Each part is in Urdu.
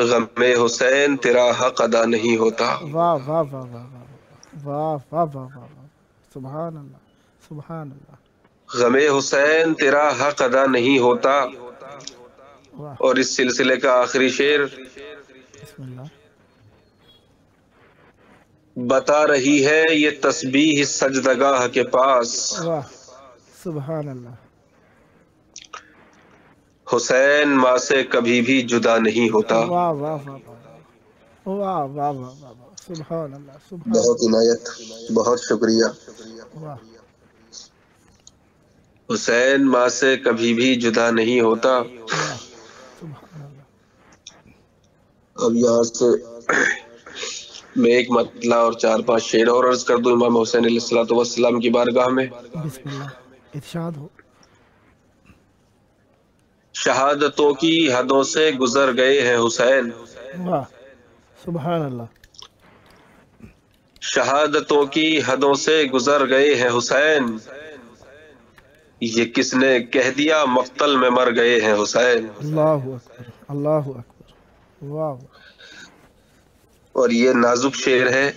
غم حسین تیرا حق ادا نہیں ہوتا. واہ واہ واہ واہ واہ واہ واہ واہ واہ واہ، سبحان اللہ سبحان اللہ. غم حسین تیرا حق ادا نہیں ہوتا. واہ، اور اس سلسلے کا آخری شعر بسم اللہ. بتا رہی ہے یہ تسبیح سجدگاہ کے پاس، واہ، سبحان اللہ. حسین ماں سے کبھی بھی جدا نہیں ہوتا. واہ واہ واہ واہ واہ واہ واہ واہ واہ، سبحان اللہ سبحان بہت عنایت، بہت شکریہ. اللہ. واہ، حسین ماں سے کبھی بھی جدا نہیں ہوتا. واہ، سبحان اللہ. اب یہاں سے میں ایک مطلع اور 4-5 شعر اور عرض کر دوں امام حسین علیہ السلام کی بارگاہ میں. بسم اللہ، ارشاد ہو. شہادتوں کی حدوں سے گزر گئے ہیں حسین، واہ، سبحان اللہ. شہادتوں کی حدوں سے گزر گئے ہیں حسین، یہ کس نے کہہ دیا مقتل میں مر گئے ہیں حسین. اللہ اکبر اللہ اکبر. واہ، اور یہ نازک شعر ہے،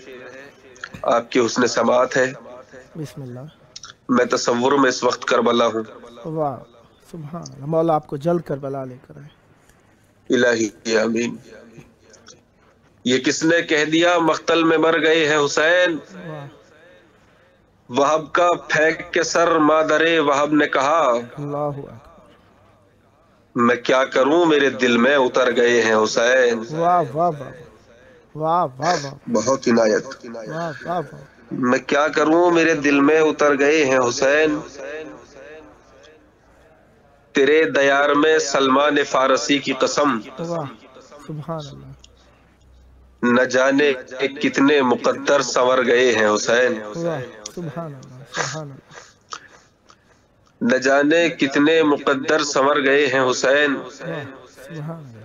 آپ کی حسن سماعت ہے. بسم اللہ. میں تصور میں اس وقت کربلا ہوں. واہ، سبحان اللہ. مولا آپ کو جلد کربلا لے کر آئے. الہی آمین. یہ کس نے کہہ دیا مقتل میں مر گئے ہیں حسین، واہ، وہب کا پھینک کے سر مادر وہب نے کہا، اللہ اکبر. میں کیا کروں میرے دل میں اتر گئے ہیں حسین. واہ واہ واہ واہ واہ واہ بہت عنایت. واہ واہ واہ. میں کیا کروں میرے دل میں اتر گئے ہیں حسین، تیرے دیار میں سلمان فارسی کی قسم، واہ، سبحان اللہ. نہ جانے کتنے مقدر سنور گئے ہیں حسین. واہ، سبحان اللہ سبحان اللہ. نہ جانے کتنے مقدر سنور گئے ہیں حسین، واہ، سبحان اللہ.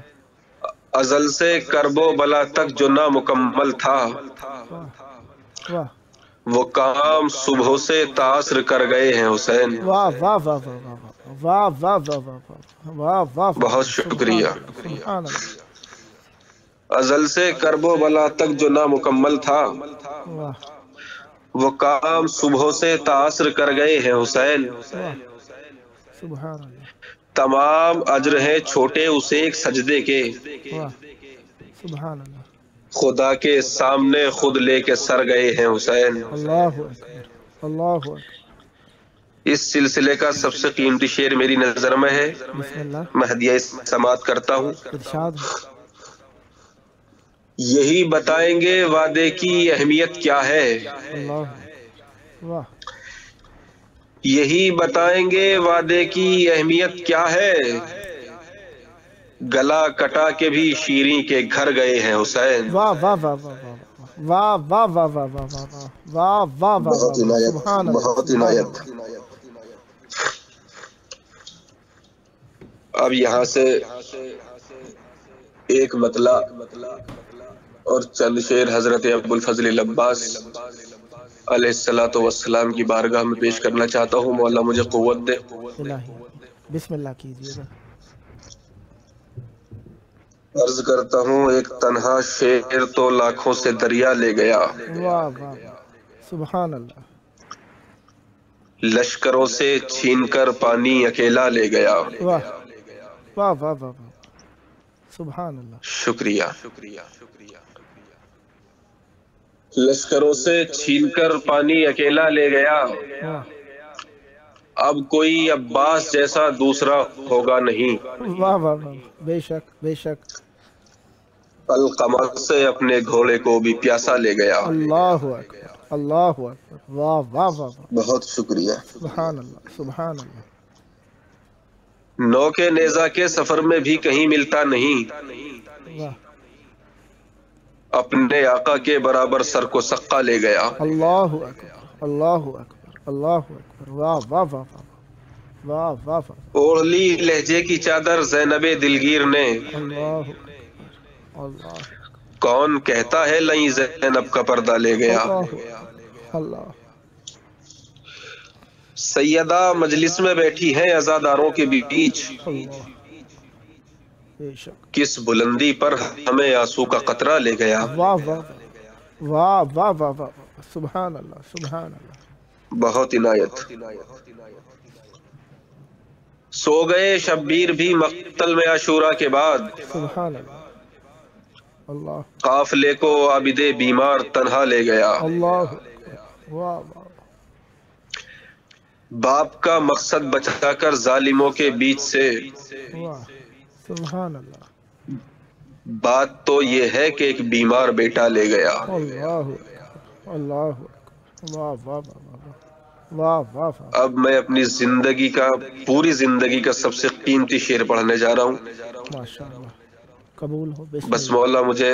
ازل سے کرب و بلا تک جو نامکمل تھا، واہ واہ وہ کام صبح سے تاثر کر گئے ہیں حسین. واہ واہ واہ واہ واہ واہ واہ واہ واہ واہ. بہت شکریہ. سبحان اللہ. ازل سے کرب و بلا تک جو نامکمل تھا، واہ وہ کام صبح سے تاثر کر گئے ہیں حسین. واہ، سبحان اللہ. تمام اجر ہیں چھوٹے اس ایک سجدے کے، واہ، سبحان اللہ. خدا کے سامنے خود لے کے سر گئے ہیں حسین. اللہ اکبر اللہ اکبر. اس سلسلے کا سب سے قیمتی شعر میری نظر میں ہے، بسم اللہ، میں ہدیہ سماعت کرتا ہوں. ارشاد ہو. یہی بتائیں گے وعدے کی اہمیت کیا ہے، اللہ، واہ، یہی بتائیں گے وعدے کی اہمیت کیا ہے، گلا کٹا کے بھی شیریں کے گھر گئے ہیں حسین. واہ واہ واہ واہ واہ واہ واہ واہ واہ واہ واہ واہ واہ. بہت عنایت، سبحان اللہ بہت عنایت. اب یہاں سے ایک مطلع اور چند شعر حضرت ابوالفضل العباس علیہ السلام کی بارگاہ میں پیش کرنا چاہتا ہوں. مولا مجھے قوت دے. الہی، بسم اللہ کیجیے گا. عرض کرتا ہوں ایک تنہا شعر تو لاکھوں سے دریا لے گیا، واہ واہ واہ، سبحان اللہ. لشکروں سے چھین کر پانی اکیلا لے گیا. واہ واہ واہ واہ واہ، سبحان اللہ. شکریہ. لشکروں سے چھین کر پانی اکیلا لے گیا، واہ اب کوئی عباس جیسا دوسرا ہوگا نہیں. واہ واہ واہ، بے شک بے شک. القمہ سے اپنے گھوڑے کو بھی پیاسا لے گیا. اللہ اکبر اللہ اکبر. واہ واہ واہ واہ، بہت شکریہ. سبحان اللہ سبحان اللہ. نو کے نیزہ کے سفر میں بھی کہیں ملتا نہیں، واہ، اپنے آقا کے برابر سر کو سقا لے گیا. اللہ اکبر اللہ اکبر اللہ اکبر. واہ واہ واہ واہ واہ واہ واہ. اوڑھ لی لہجے کی چادر زینب دلگیر نے، اللہ اللہ کون کہتا ہے لئیں زینب کا پردہ لے گیا. اللہ اللہ. سیدہ مجلس میں بیٹھی ہیں عزاداروں کے بیچ، اللہ بے شک، کس بلندی پر ہمیں آنسو کا قطرہ لے گیا۔ واہ واہ واہ واہ واہ واہ، سبحان اللہ سبحان اللہ، بہت عنایت۔ سو گئے شبیر بھی مقتل میں عاشورہ کے بعد، سبحان اللہ، اللہ قافلے کو عابد بیمار تنہا لے گیا۔ اللہ، واہ واہ، باپ کا مقصد بچا کر ظالموں کے بیچ سے، واہ، سبحان اللہ، بات تو یہ ہے کہ ایک بیمار بیٹا لے گیا۔ اللہ اللہ، واہ واہ واہ واہ واہ واہ، اب میں اپنی زندگی کا، پوری زندگی کا سب سے قیمتی شعر پڑھنے جا رہا ہوں۔ ماشاء اللہ، قبول ہو، بسم بس اللہ، مولا مجھے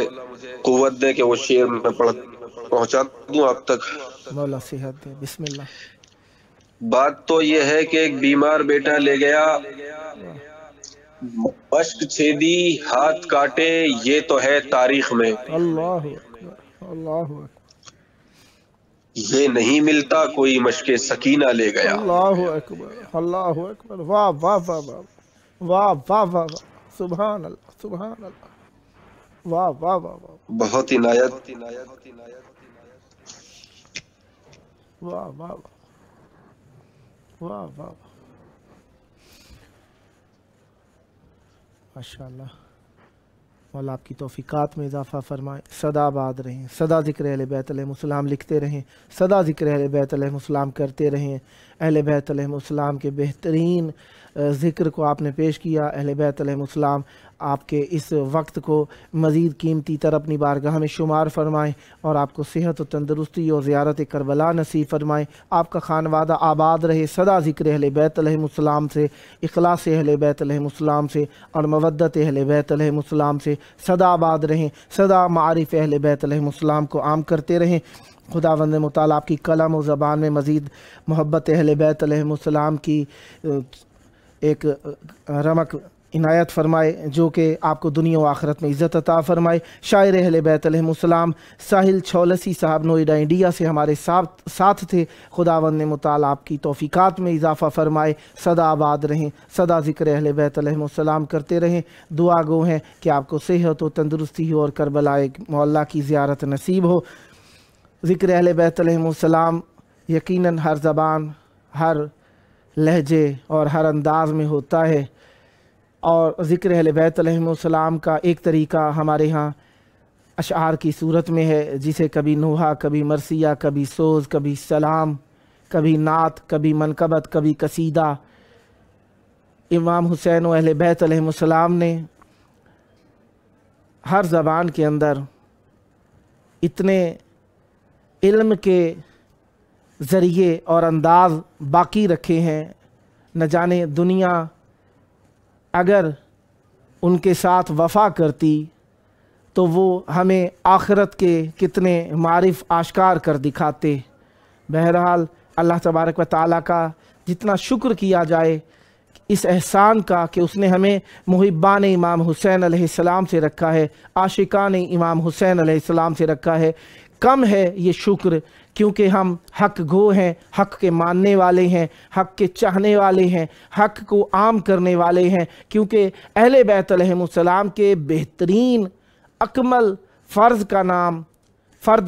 قوت دے کہ وہ شعر میں پہنچا دوں آپ تک۔ مولا صحت دے، بسم اللہ، بات تو یہ ہے کہ ایک بیمار بیٹا لے گیا، مشق چھیدی ہاتھ کاٹے یہ تو ہے تاریخ میں، اللہ اکبر، اللہ اکبر، یہ نہیں ملتا کوئی مشق سکینہ لے گیا۔ اللہ اکبر، اللہ اکبر، واہ واہ واہ واہ واہ واہ واہ، سبحان اللہ سبحان اللہ، واہ واہ واہ واہ، بہت عنایت۔ واہ واہ واہ واہ، ماشاء اللہ، مولا آپ کی توفیقات میں اضافہ فرمائے، سدا آباد رہیں، سدا ذکر اہل بیت علیہ السلام لکھتے رہیں، سدا ذکر اہل بیت علیہ السلام کرتے رہیں۔ اہل بیت علیہ السلام کے بہترین ذکر کو آپ نے پیش کیا۔ اہل بیت علیہ السلام آپ کے اس وقت کو مزید قیمتی تر اپنی بارگاہ میں شمار فرمائیں، اور آپ کو صحت و تندرستی اور زیارت کربلا نصیب فرمائیں۔ آپ کا خانوادہ آباد رہے، سدا ذکر اہل بیت علیہ السلام سے، اخلاص اہل بیت علیہ السلام سے اور مودت اہل بیت علیہ السلام سے سدا آباد رہیں، سدا معارف اہل بیت علیہ السلام کو عام کرتے رہیں۔ خداوند متعالی آپ کی قلم و زبان میں مزید محبت اہل بیت علیہ السلام کی ایک رمق عنایت فرمائے، جو کہ آپ کو دنیا و آخرت میں عزت عطا فرمائے۔ شاعر اہل بیت علیہ السلام ساحل چھولسی صاحب نوئیڈا انڈیا سے ہمارے ساتھ تھے۔ خداوند متعالی آپ کی توفیقات میں اضافہ فرمائے، سدا آباد رہیں، سدا ذکر اہل بیت علیہ السلام کرتے رہیں۔ دعا گو ہیں کہ آپ کو صحت و تندرستی ہو اور کربلا مولا کی زیارت نصیب ہو۔ ذکر اہل بیت علیہ السلام یقیناً ہر زبان، ہر لہجے اور ہر انداز میں ہوتا ہے، اور ذکر اہل بیت علیہ السلام کا ایک طریقہ ہمارے ہاں اشعار کی صورت میں ہے، جسے کبھی نوحہ، کبھی مرثیہ، کبھی سوز، کبھی سلام، کبھی نعت، کبھی منقبت، کبھی قصیدہ۔ امام حسین و اہل بیت علیہ السلام نے ہر زبان کے اندر اتنے علم کے ذریعے اور انداز باقی رکھے ہیں، نہ جانے دنیا اگر ان کے ساتھ وفا کرتی تو وہ ہمیں آخرت کے کتنے معارف آشکار کر دکھاتے۔ بہرحال اللہ تبارک و تعالیٰ کا جتنا شکر کیا جائے اس احسان کا کہ اس نے ہمیں محبان امام حسین علیہ السلام سے رکھا ہے، عاشقان امام حسین علیہ السلام سے رکھا ہے، کم ہے یہ شکر، کیونکہ ہم حق گو ہیں، حق کے ماننے والے ہیں، حق کے چاہنے والے ہیں، حق کو عام کرنے والے ہیں، کیونکہ اہل بیت علیہ السلام کے بہترین اکمل فرد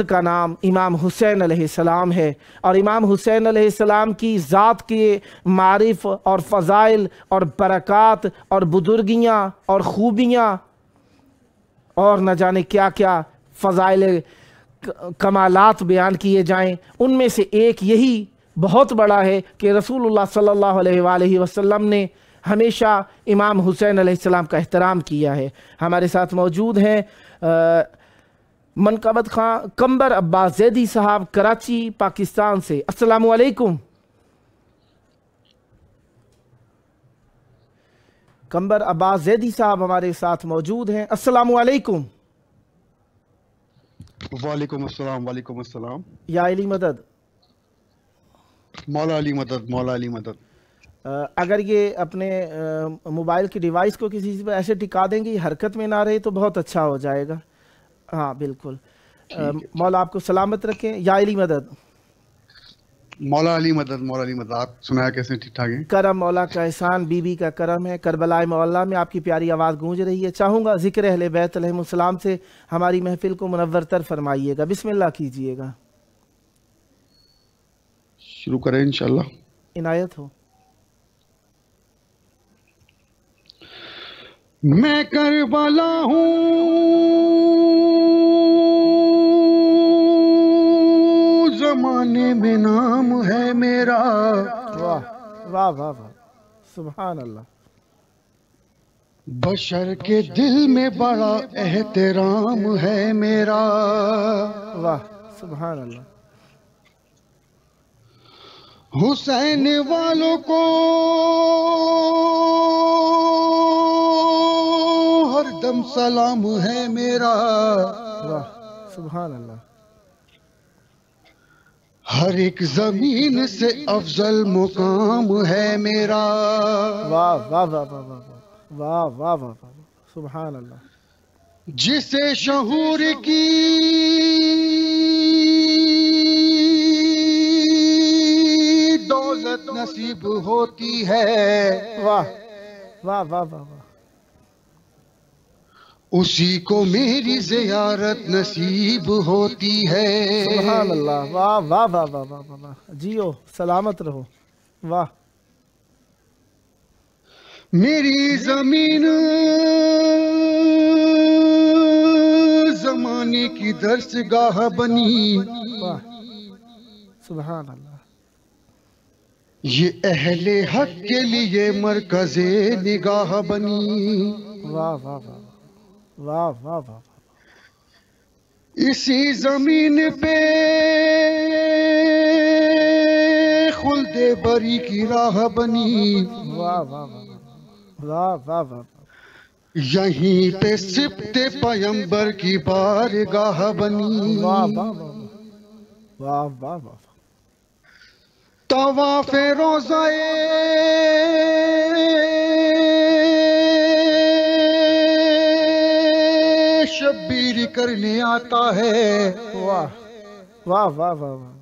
کا نام امام حسین علیہ السلام ہے، اور امام حسین علیہ السلام کی ذات کے معارف اور فضائل اور برکات اور بزرگیاں اور خوبیاں اور نہ جانے کیا کیا فضائل کمالات بیان کیے جائیں، ان میں سے ایک یہی بہت بڑا ہے کہ رسول اللہ صلی اللہ علیہ وآلہ وسلم نے ہمیشہ امام حسین علیہ السلام کا احترام کیا ہے۔ ہمارے ساتھ موجود ہیں منقبت خان قمبر عباس زیدی صاحب کراچی پاکستان سے۔ السلام علیکم۔ قمبر عباس زیدی صاحب ہمارے ساتھ موجود ہیں۔ السلام علیکم۔ وعلیکم السلام، وعلیکم السلام۔ یا علی مدد، مولا علی مدد، مولا علی مدد۔ اگر یہ اپنے موبائل کی ڈیوائس کو کسی پہ ایسے ٹکا دیں گے حرکت میں نہ رہے تو بہت اچھا ہو جائے گا۔ ہاں بالکل، مولا آپ کو سلامت رکھیں۔ یا علی مدد۔ مولا علی مدد، مولا علی مدد. آپ سنایا کیسے؟ ٹھیک ٹھاک ہیں؟ کرم مولا کا احسان، بی بی کا کرم ہے. کربلا معلیٰ میں آپ کی پیاری آواز گونج رہی ہے. چاہوں گا ذکر اہل بیت علیہم السلام سے ہماری محفل کو منور تر فرمائیے گا. بسم اللہ کیجئے گا. شروع کریں انشاءاللہ. عنایت ہو. میں کربلا ہوں، زمانے میں نام ہے میرا. واہ واہ واہ واہ، سبحان اللہ. بشر کے دل میں بڑا احترام ہے میرا. واہ سبحان اللہ. حسین والوں کو ہر دم سلام ہے میرا. واہ سبحان اللہ. ہر ایک زمین سے افضل مقام ہے میرا. واہ واہ واہ واہ واہ واہ واہ واہ واہ، سبحان اللہ. جسے شعور کی دولت نصیب ہوتی ہے، واہ واہ واہ واہ واہ، اسی کو میری زیارت نصیب ہوتی ہے. سبحان اللہ. واہ واہ واہ واہ واہ واہ واہ. جیو سلامت رہو. واہ. میری زمین زمانے کی درسگاہ بنی، واہ سبحان اللہ. یہ اہل حق کے لیے مرکز نگاہ بنی. واہ واہ واہ واہ واہ واہ. اسی زمین پہ خلد بری کی راہ بنی. واہ واہ واہ واہ واہ واہ. یہیں پہ سبت پیمبر کی بارگاہ بنی. واہ واہ واہ واہ واہ. طواف روضہ شبیر کرنے آتا ہے. واہ واہ واہ واہ واہ.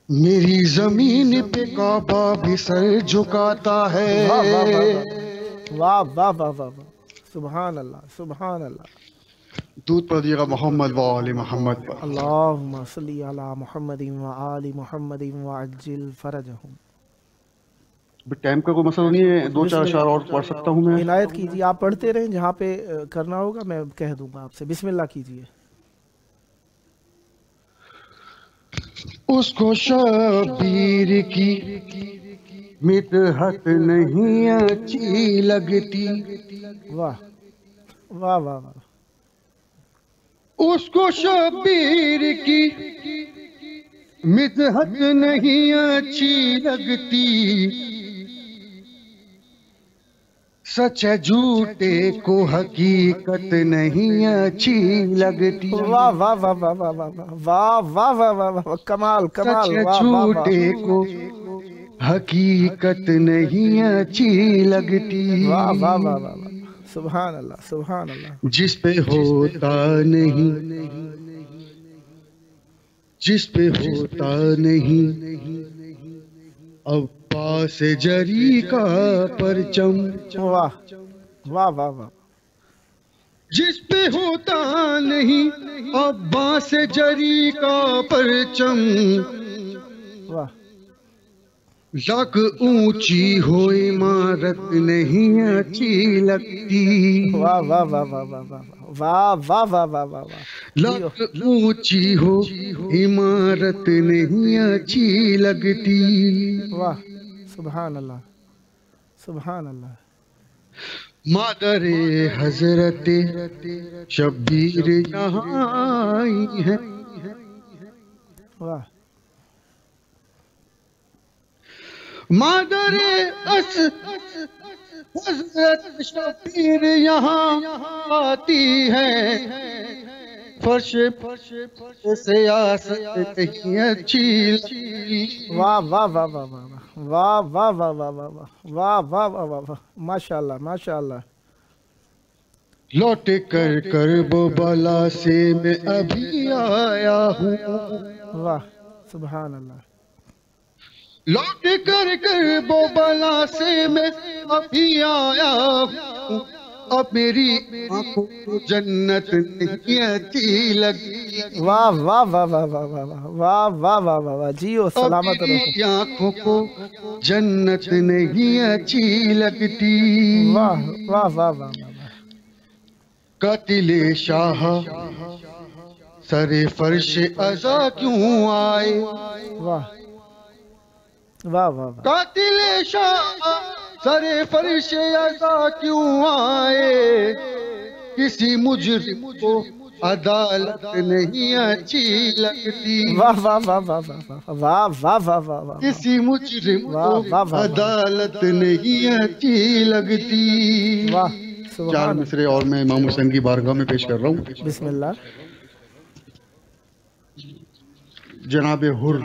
میری زمین پہ کعبہ بھی سر جھکاتا ہے. واہ واہ واہ واہ واہ. سبحان اللہ سبحان اللہ. دودھ پڑھ دیے گا محمد و آل محمد پر. اللہم صلی علی محمد و آل محمد وعجل فرجہم. ٹائم کا کوئی مسئلہ نہیں ہے، دو چار اشعار اور پڑھ سکتا ہوں میں. عنایت کیجیے، آپ پڑھتے رہیں، جہاں پہ کرنا ہوگا میں کہہ دوں گا آپ سے. بسم اللہ کیجیے. اس کو شبیر کی مدحت نہیں اچھی لگتی، واہ واہ واہ واہ. اس کو شبیر کی مدحت نہیں اچھی لگتی، سچ جھوٹے کو حقیقت نہیں اچھی لگتی. واہ واہ واہ واہ واہ واہ واہ واہ واہ واہ واہ. کمال کمال. سچ واہ واہ جھوٹے کو حقیقت نہیں اچھی لگتی. واہ واہ واہ واہ. سبحان اللہ سبحان اللہ. جس پہ ہوتا نہیں، جس پہ ہوتا نہیں عباس جری کا پرچم. واہ واہ واہ واہ. جس پہ ہوتا نہیں عباس جری کا پرچم، واہ. لاکھ اونچی ہو عمارت نہیں اچھی لگتی. واہ واہ واہ واہ واہ واہ واہ واہ واہ واہ واہ. لاکھ اونچی ہو عمارت نہیں اچھی لگتی. واہ سبحان اللہ سبحان اللہ. مادر حضرت شبیر یہاں آئی ہے. واہ. مادر حضرت شبیر یہاں آتی ہے. فرش سیاست نہیں اچھی لگتی. واہ واہ واہ واہ واہ واہ واہ واہ واہ واہ واہ واہ واہ واہ. ماشاء اللہ ماشاء اللہ. لوٹ کر کربلا سے میں ابھی آیا ہوں. واہ سبحان اللہ لوٹ کر کرب و بلا سے میں ابھی آیا ہوں، اب میری آنکھوں کو جنت نہیں اچھی لگتی، واہ واہ واہ واہ واہ واہ واہ واہ واہ واہ واہ، جیو اب سلامت رہو، میری آنکھوں کو جنت نہیں اچھی لگتی، واہ واہ واہ واہ قاتل شاہ سر فرش ازا کیوں آئے، واہ واہ واہ واہ، قاتل شاہ سر فرش ازا کیوں آئے، کسی مجرم کو عدالت نہیں اچھی لگتی، واہ واہ واہ واہ واہ واہ واہ واہ واہ واہ، کسی مجرم واہ کو واہ واہ، عدالت نہیں اچھی لگتی۔ واہ چار سبحان مصرے اور میں امام حسین کی بارگاہ میں پیش کر رہا ہوں۔ بسم اللہ۔ جناب حجر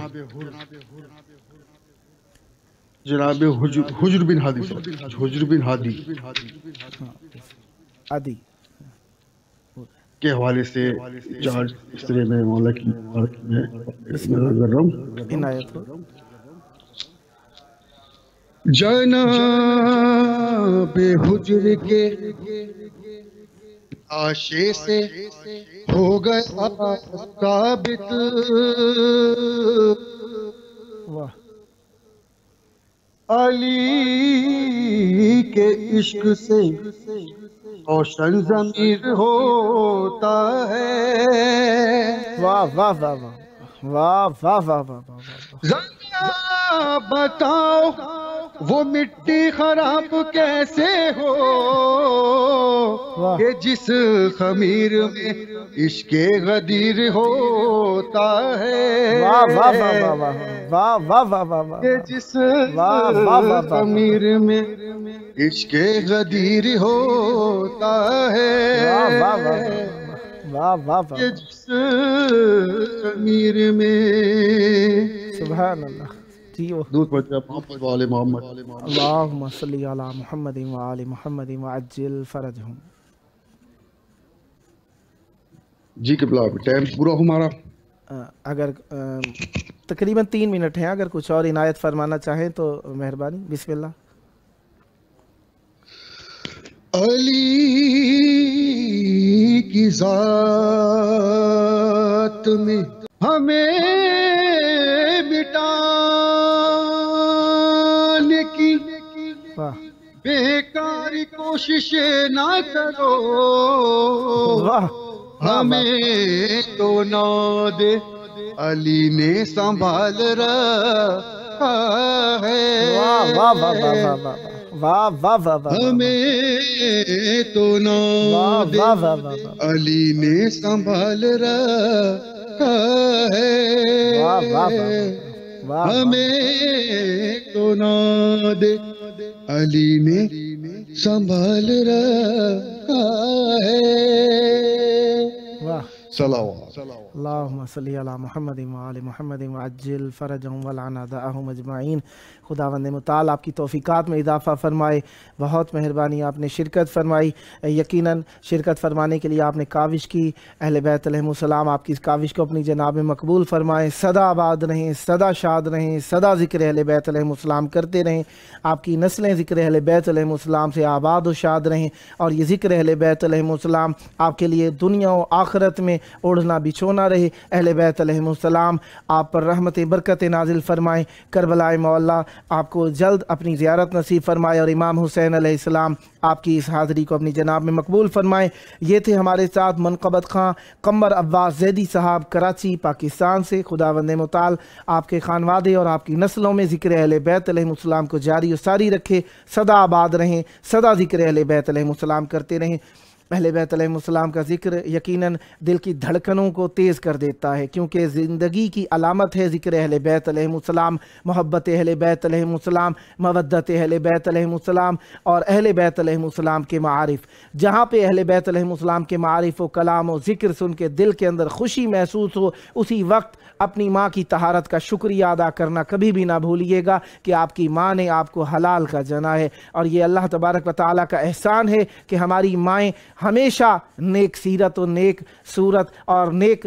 بن ہادی حجر بن ہادی عدی کے حوالے سے چار مصرے میں مولا کی بارگاہ میں نظر کر رہا ہوں۔ عنایت ہو۔ جناب حجر کے لاشے سے ہو گیا ثابت، واہ علی کے عشق سے روشن ضمیر ہوتا ہے، واہ واہ واہ واہ واہ واہ واہ واہ واہ، ذرا بتاؤ وہ مٹی خراب کیسے ہو کہ جس خمیر میں عشق غدیر ہوتا ہے، واہ واہ واہ واہ واہ واہ واہ واہ واہ، کہ جس واہ واہ واہ واہ، خمیر میں عشق غدیر ہوتا ہے، واہ واہ واہ واہ واہ کہ واہ، جس خمیر میں سبحان اللہ، جیو دودھ پڑتا محمد والے محمد۔ اللہم صلی علی محمد وآل محمد وعجل فرجہم۔ جی قبلہ ٹائم پورا ہمارا، اگر تقریباً 3 منٹ ہیں، اگر کچھ اور عنایت فرمانا چاہیں تو مہربانی، بسم اللہ۔ علی کی ذات میں ہمیں مٹانے کی واہ بیکار کوششیں نہ کرو، واہ ہمیں تو نہ دے علی نے سنبھال رکھا ہے، واہ واہ واہ واہ واہ واہ واہ واہ واہ، ہمیں تو نہ دے واہ واہ واہ علی نے سنبھال رکھا ہے، واہ واہ واہ، ہمیں تو نہ دے علی نے سنبھال رکھا ہے، واہ صلوات۔ اللہم صلی علی محمد وآل محمد وعجل فرجہم ولعن اعداءہم اجمعین۔ خداوند متعال آپ کی توفیقات میں اضافہ فرمائے، بہت مہربانی، آپ نے شرکت فرمائی، یقیناً شرکت فرمانے کے لیے آپ نے کاوش کی، اہل بیت علیہم السلام آپ کی اس کاوش کو اپنی جناب میں مقبول فرمائیں، سدا آباد رہیں، سدا شاد رہیں، سدا ذکر اہل بیت علیہم السلام کرتے رہیں، آپ کی نسلیں ذکر اہل بیت علیہم السلام سے آباد و شاد رہیں، اور یہ ذکر اہل بیت علیہم السلام آپ کے لیے دنیا و آخرت میں اوڑھنا بچھونا رہے، اہل بیت علیہم السلام آپ پر رحمت برکت نازل فرمائیں، کربلا مولا آپ کو جلد اپنی زیارت نصیب فرمائے، اور امام حسین علیہ السلام آپ کی اس حاضری کو اپنی جناب میں مقبول فرمائیں۔ یہ تھے ہمارے ساتھ منقبت خان قمر عباس زیدی صاحب کراچی پاکستان سے۔ خداوند متعال آپ کے خانوادے اور آپ کی نسلوں میں ذکر اہل بیت علیہم السلام کو جاری و ساری رکھے، سدا آباد رہیں، سدا ذکر اہل بیت علیہم السلام کرتے رہیں۔ اہل بیت علیہ السلام کا ذکر یقیناً دل کی دھڑکنوں کو تیز کر دیتا ہے، کیونکہ زندگی کی علامت ہے ذکر اہل بیت علیہ السلام، محبت اہل بیت علیہ السلام، مودت اہل بیت علیہ السلام، اور اہل بیت علیہ السلام کے معارف۔ جہاں پہ اہل بیت علیہ السلام کے معارف و کلام و ذکر سن کے دل کے اندر خوشی محسوس ہو، اسی وقت اپنی ماں کی طہارت کا شکریہ ادا کرنا کبھی بھی نہ بھولیے گا کہ آپ کی ماں نے آپ کو حلال کا جنا ہے، اور یہ اللہ تبارک و تعالیٰ کا احسان ہے کہ ہماری مائیں ہمیشہ نیک سیرت و نیک صورت اور نیک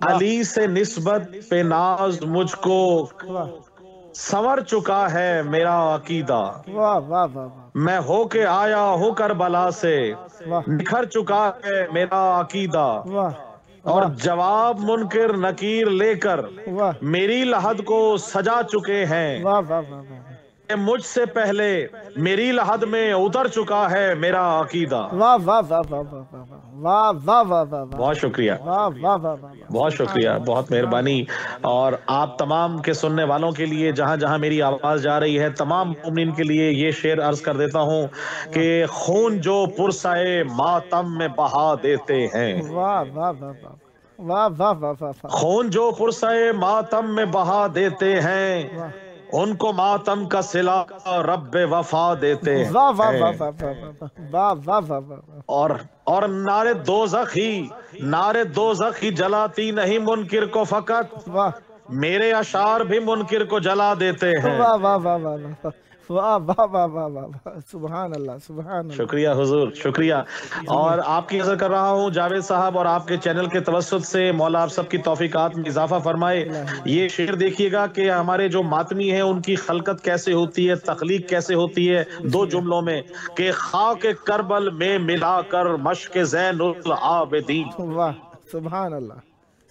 علی سے نسبت پہ ناز مجھ کو واہ سنور چکا ہے میرا عقیدہ، واہ واہ واہ میں ہو کے آیا ہوں کربلا سے، واہ نکھر چکا ہے میرا عقیدہ، واہ اور جواب منکر نکیر لے کر واہ میری لحد کو سجا چکے ہیں، واہ واہ واہ واہ مجھ سے پہلے میری لحد میں اتر چکا ہے میرا عقیدہ۔ واہ واہ واہ واہ واہ واہ واہ واہ واہ بہت شکریہ، واہ واہ واہ واہ بہت شکریہ، بہت مہربانی۔ اور آپ تمام کے سننے والوں کے لیے جہاں جہاں میری آواز جا رہی ہے، تمام مومنین کے لیے یہ شعر عرض کر دیتا ہوں کہ خون جو پرسائے ماتم میں بہا دیتے ہیں، واہ واہ واہ واہ واہ واہ واہ خون جو پرسائے ماتم میں بہا دیتے ہیں، ان کو ماتم کا صلہ رب وفا دیتے ہیں، واہ واہ واہ واہ واہ واہ واہ اور نارے دوزخ ہی جلاتی نہیں منکر کو فقط، واہ میرے اشعار بھی منکر کو جلا دیتے ہیں۔ واہ واہ واہ واہ واہ واہ واہ واہ واہ واہ سبحان اللہ سبحان اللہ۔ شکریہ حضور، شکریہ۔ اور آپ کی عزت کر رہا ہوں جاوید صاحب، اور آپ کے چینل کے توسط سے مولا آپ سب کی توفیقات میں اضافہ فرمائے۔ یہ شعر دیکھیے گا کہ ہمارے جو ماتمی ہیں ان کی خلقت کیسے ہوتی ہے، تخلیق کیسے ہوتی ہے، دو جملوں میں کہ خاک کربل میں ملا کر مشق زین العابدین، واہ سبحان اللہ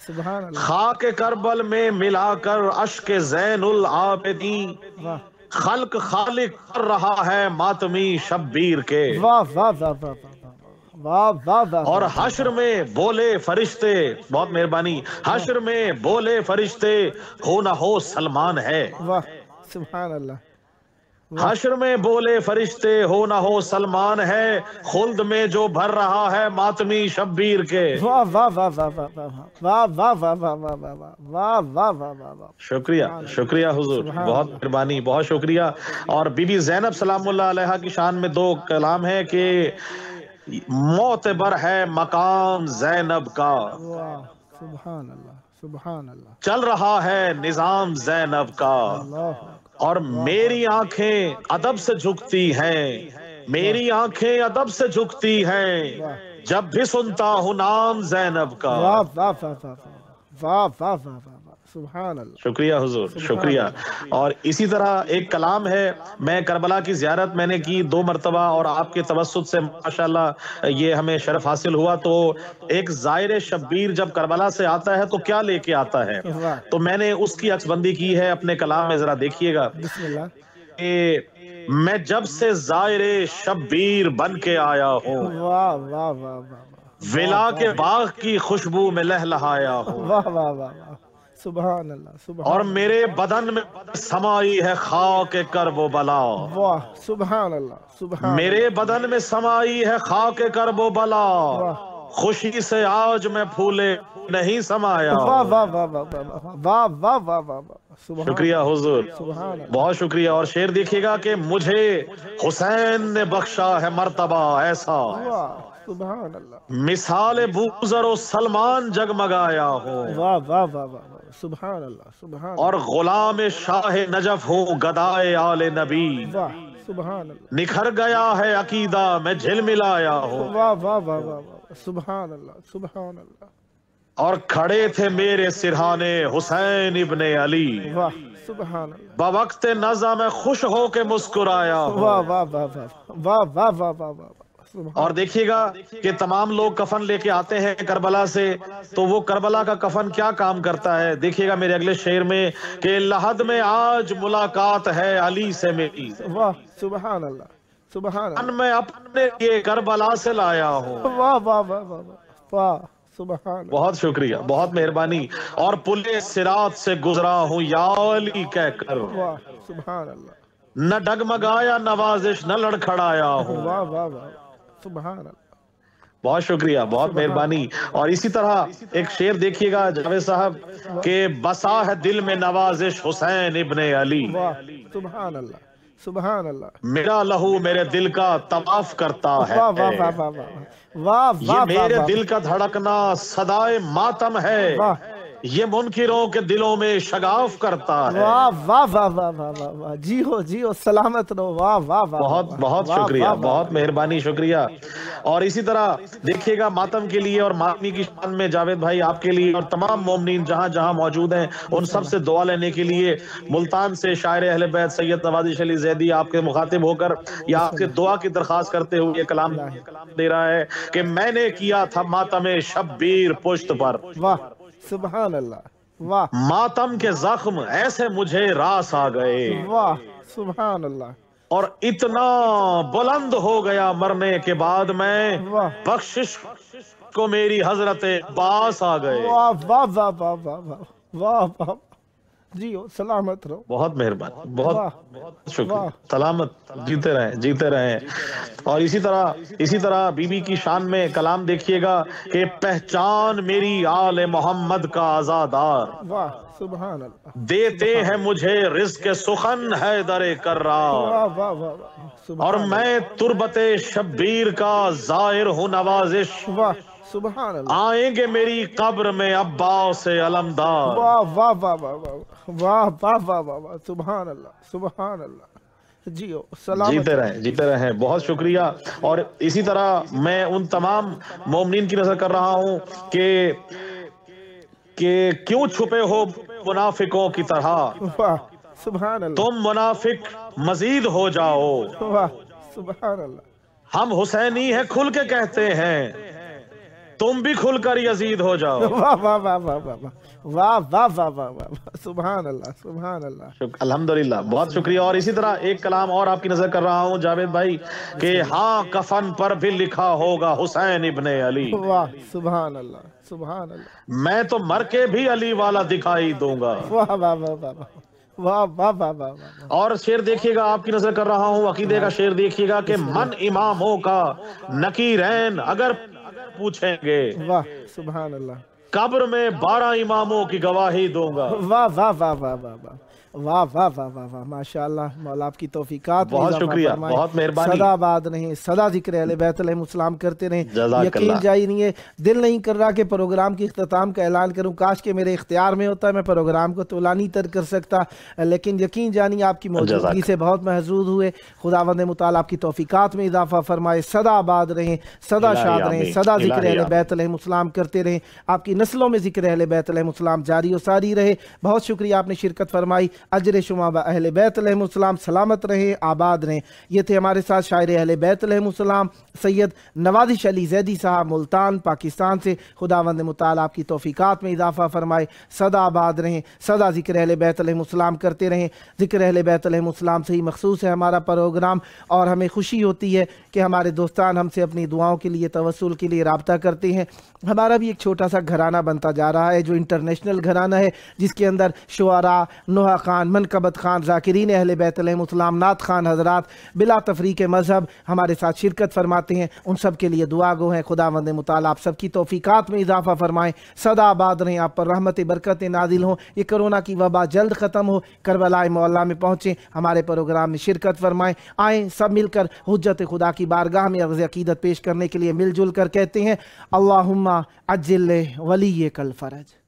سبحان اللہ۔ خاک کربل میں ملا کر اشک زین العابدین، واہ خلق خالق کر رہا ہے ماتمی شبیر کے، واہ واہ واہ واہ واہ واہ واہ اور حشر میں بولے فرشتے، بہت مہربانی، حشر میں بولے فرشتے ہو نہ ہو سلمان ہے، واہ سبحان اللہ۔ حشر میں بولے فرشتے ہو نہ ہو سلمان ہے، خلد میں جو بھر رہا ہے ماتمی شبیر کے۔ واہ واہ واہ واہ واہ واہ واہ واہ واہ واہ واہ واہ واہ واہ واہ۔ شکریہ، شکریہ حضور، بہت مہربانی، بہت شکریہ۔ اور بی بی زینب سلام اللہ علیہا کی شان میں دو کلام ہے کہ معتبر ہے مقام زینب کا، واہ سبحان اللہ سبحان اللہ۔ چل رہا ہے نظام زینب کا، اللہ اور میری آنکھیں ادب سے جھکتی ہیں، میری آنکھیں ادب سے جھکتی ہیں جب بھی سنتا ہوں نام زینب کا۔ واہ واہ واہ واہ واہ واہ واہ واہ سبحان اللہ۔ شکریہ حضور، شکریہ۔ اور اسی طرح ایک کلام ہے، میں کربلا کی زیارت میں نے کی 2 مرتبہ، اور آپ کے توسط سے ماشاءاللہ یہ ہمیں شرف حاصل ہوا۔ تو ایک زائر شبیر جب کربلا سے آتا ہے تو کیا لے کے آتا ہے، تو میں نے اس کی عکس بندی کی ہے اپنے کلام میں، ذرا دیکھیے گا بسم اللہ۔ کہ میں جب سے زائر شبیر بن کے آیا ہوں، واہ واہ واہ واہ ولا کے باغ کی خوشبو میں لہلہایا ہوں، واہ واہ واہ سبحان اللہ سبحان اور میرے بدن میں سمائی ہے خاک کرب و بلا، واہ سبحان اللہ سبحان میرے بدن میں سمائی ہے خاک کرب و بلا، خوشی سے آج میں پھولے نہیں سمایا۔ واہ واہ واہ واہ واہ واہ واہ واہ سبحان شکریہ حضور، سبحان اللہ۔ بہت شکریہ۔ اور شعر دیکھیے گا کہ مجھے حسین نے بخشا ہے مرتبہ ایسا، واہ سبحان اللہ۔ مثال بوذر و سلمان جگمگایا ہوں، واہ واہ واہ واہ سبحان اللہ سبحان اور غلام شاہ نجف ہوں گدائے آل نبی، واہ سبحان اللہ۔ نکھر گیا ہے عقیدہ میں جھلملایا ہوں، واہ واہ واہ واہ سبحان اللہ سبحان اللہ۔ اور کھڑے تھے میرے سرہانے حسین ابن علی، واہ سبحان اللہ۔ بوقت نزع میں خوش ہو کے مسکرایا ہوں۔ واہ واہ واہ واہ واہ واہ واہ واہ اور دیکھیے گا کہ تمام لوگ کفن لے کے آتے ہیں کربلا سے، تو وہ کربلا کا کفن کیا کام کرتا ہے، دیکھیے گا میرے اگلے شعر میں کہ لحد میں آج ملاقات ہے علی سے میری، واہ سبحان اللہ سبحان اللہ۔ میں اپنے لیے کربلا سے لایا ہوں۔ واہ واہ واہ واہ واہ سبحان اللہ۔ بہت شکریہ، بہت مہربانی۔ اور پلے صراط سے گزرا ہوں یا علی کہہ کر، واہ سبحان اللہ۔ نہ ڈگمگایا نوازش نہ لڑکھڑایا ہوں۔ واہ واہ واہ سبحان اللہ۔ بہت شکریہ، بہت مہربانی۔ اور اسی طرح ایک شعر دیکھیے گا جاوید صاحب کہ بسا ہے دل میں نوازش حسین ابن علی، واہ سبحان اللہ سبحان اللہ۔ میرا لہو میرے دل کا طواف کرتا ہے، واہ واہ واہ واہ واہ واہ یہ میرے دل کا دھڑکنا صدائے ماتم ہے، واہ یہ منکروں کے دلوں میں شگاف کرتا ہے۔ واہ واہ واہ واہ واہ واہ واہ، جی ہو سلامت رہو، واہ واہ واہ، بہت بہت شکریہ، بہت مہربانی، شکریہ۔ اور اسی طرح دیکھیے گا ماتم کے لیے اور ماتمی کی شان میں جاوید بھائی آپ کے لیے اور تمام مومنین جہاں جہاں موجود ہیں ان سب سے دعا لینے کے لیے ملتان سے شاعر اہل بیت سید نوازش علی زیدی آپ کے مخاطب ہو کر یا آپ سے دعا کی درخواست کرتے ہوئے یہ کلام دے رہا ہے کہ میں نے کیا تھا ماتم شبیر پشت پر، واہ سبحان اللہ، واہ ماتم کے زخم ایسے مجھے راس آ گئے، واہ سبحان اللہ، اور اتنا بلند ہو گیا مرنے کے بعد میں، واہ بخشش کو میری حضرت عباس آ گئے۔ واہ واہ واہ واہ واہ واہ واہ واہ، جی ہو سلامت رہو، بہت مہربانی، بہت شکریہ، واہ۔ سلامت، جیتے رہیں جیتے رہیں۔ اور اسی طرح بی بی کی شان میں کلام دیکھیے گا کہ پہچان میری آل محمد کا عزادار، واہ سبحان اللہ، دیتے ہیں مجھے رزق سخن حیدر کرار، واہ واہ واہ واہ سبحان اور میں تربت شبیر کا زائر ہوں نوازش، واہ سبحان اللہ، آئیں گے میری قبر میں عباس علمدار۔ واہ واہ واہ واہ واہ واہ واہ واہ واہ واہ سبحان اللہ سبحان اللہ، جی ہو سلامت، جیتے رہیں، بہت شکریہ۔ اور اسی طرح میں ان تمام مومنین کی نظر کر رہا ہوں کہ کیوں چھپے ہو منافقوں کی طرح، واہ سبحان اللہ، تم منافق مزید ہو جاؤ، واہ سبحان اللہ، ہم حسینی ہیں کھل کے کہتے ہیں، تم بھی کھل کر یزید ہو جاؤ۔ واہ واہ واہ واہ واہ واہ واہ واہ واہ واہ سبحان اللہ سبحان اللہ، الحمدللہ، بہت شکریہ۔ اور اسی طرح ایک کلام اور آپ کی نظر کر رہا ہوں جاوید بھائی کہ ہاں کفن پر بھی لکھا ہوگا حسین ابن علی، واہ سبحان اللہ سبحان اللہ، میں تو مر کے بھی علی والا دکھائی دوں گا۔ واہ واہ واہ واہ واہ واہ واہ واہ واہ، اور شعر دیکھیے گا آپ کی نظر کر رہا ہوں، عقیدے کا شعر دیکھیے گا کہ من اماموں کا نکیرین اگر پوچھیں گے، واہ سبحان اللہ، قبر میں 12 اماموں کی گواہی دوں گا۔ واہ واہ واہ واہ واہ واہ واہ واہ واہ واہ واہ، ماشاءاللہ، مولا آپ کی توفیقات میں بہت اضافہ شکریہ، فرمائے، بہت مہربانی، سدا آباد رہیں، سدا ذکر اہل بیت علیہ السلام کرتے رہیں۔ جزاک یقین اللہ۔ جائی نہیں ہے، دل نہیں کر رہا کہ پروگرام کی اختتام کا اعلان کروں، کاش کہ میرے اختیار میں ہوتا ہے، میں پروگرام کو طولانی تر کر سکتا، لیکن یقین جانی آپ کی موجودگی سے بہت محظوظ ہوئے۔ خداوند متعال آپ کی توفیقات میں اضافہ فرمائے، سدا آباد رہیں، سدا شاد رہیں، سدا ذکر اہل بیت علیہ السلام کرتے رہیں، آپ کی نسلوں میں ذکر اہل بیت علیہ السلام جاری و ساری رہے۔ بہت شکریہ آپ نے شرکت فرمائی، اجر شما اہل بیت علیہ السلام، سلامت رہیں، آباد رہیں۔ یہ تھے ہمارے ساتھ شاعر اہل بیت علیہ السلام سید نوازش علی زیدی صاحب ملتان پاکستان سے۔ خداوند متعال آپ کی توفیقات میں اضافہ فرمائے، سدا آباد رہیں، سدا ذکر اہل بیت علیہ السلام کرتے رہیں۔ ذکر اہل بیت علیہ السلام سے ہی مخصوص ہے ہمارا پروگرام، اور ہمیں خوشی ہوتی ہے کہ ہمارے دوستان ہم سے اپنی دعاؤں کے لیے، توسل کے لیے رابطہ کرتے ہیں۔ ہمارا بھی ایک چھوٹا سا گھرانہ بنتا جا رہا ہے جو انٹرنیشنل گھرانہ ہے، جس کے اندر شعراء، نوحہ خان، منقبت خان، ذاکرین اہل بیت علیہ السلام، نعت خان حضرات بلا تفریق مذہب ہمارے ساتھ شرکت فرماتے ہیں، ان سب کے لیے دعا گو ہیں۔ خداوند متعال آپ سب کی توفیقات میں اضافہ فرمائیں، سدا آباد رہیں، آپ پر رحمت برکت نازل ہوں، یہ کرونا کی وبا جلد ختم ہو، کربلا معلیٰ میں پہنچیں، ہمارے پروگرام میں شرکت فرمائیں، آئیں سب مل کر حجت خدا کی بارگاہ میں عرض عقیدت پیش کرنے کے لیے مل جل کر کہتے ہیں اللہم عجل ولیک الفرج۔